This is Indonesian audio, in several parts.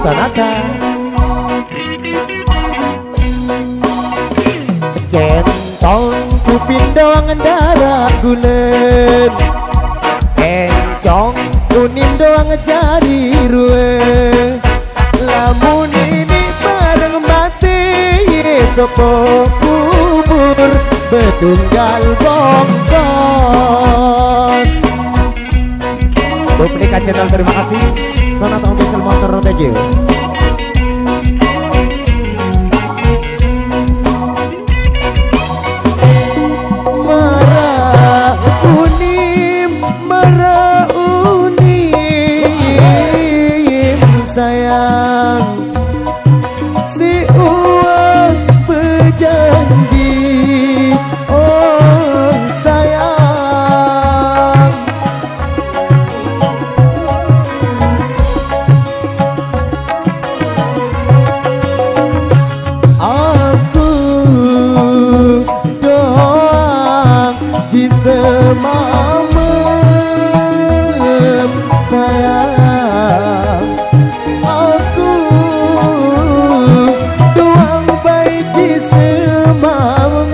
Sonata centong ku pindoang darah gulen encong kuning doang cari ruwe lamun ini bareng mati sopo kubur betunggal bongkos. Duplicate channel terima kasih. Sonata Official Motor thank you. Marah unim sayang si uang berjanji oh sayang aku doang di semamem sayang aku doang baik di semamem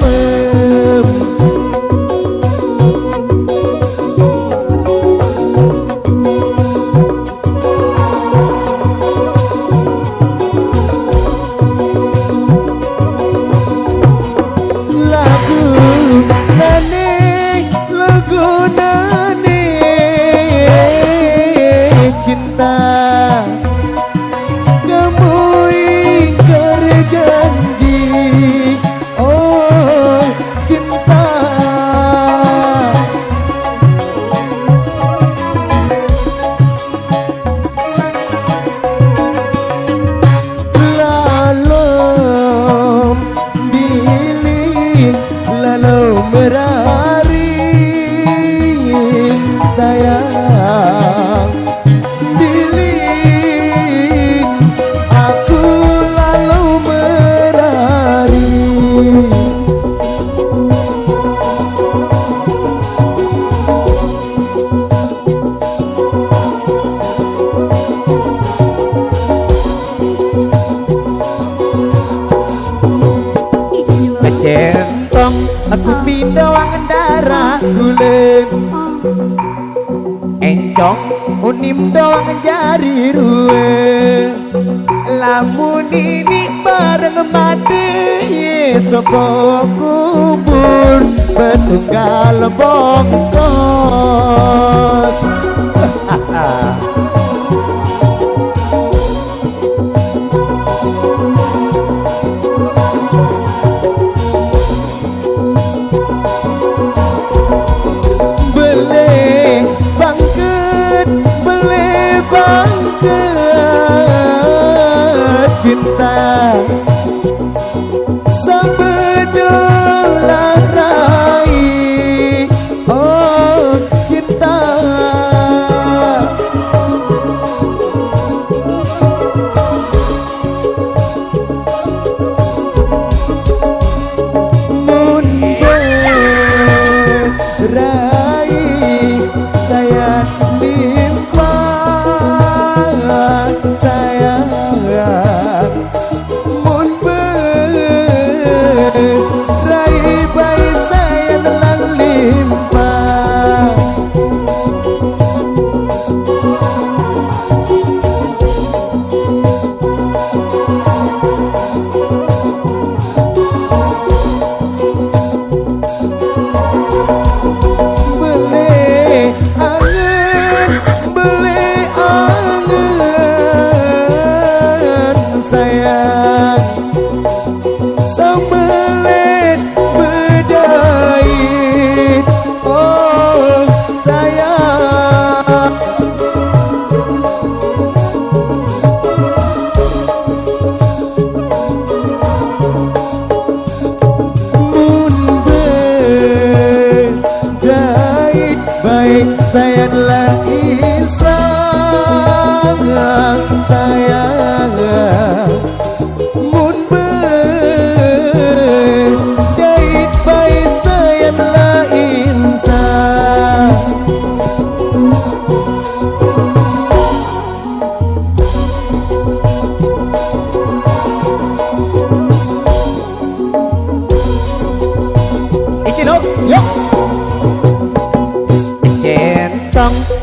lagu nane cinta kamu ingkar janji oh cinta lalu bilik lalu merari sayang bilik aku lalu merari kecentong aku pindoang darah gulen encong unim doang jari ruwe lamun ini bareng mati soko kubur betunggal bongkos. Cinta sebedulah rai oh cinta mundur rai saya limpah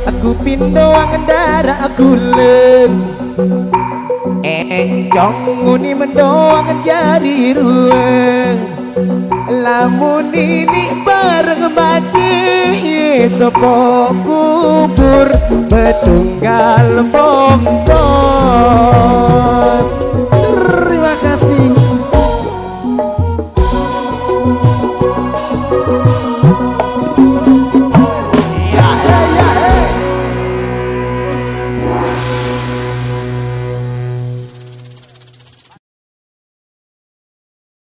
Aku pindoang darah aku len Encong nguni mendoang jadi ruang Lamun ini bareng mati Sopo kubur Betunggal bongkos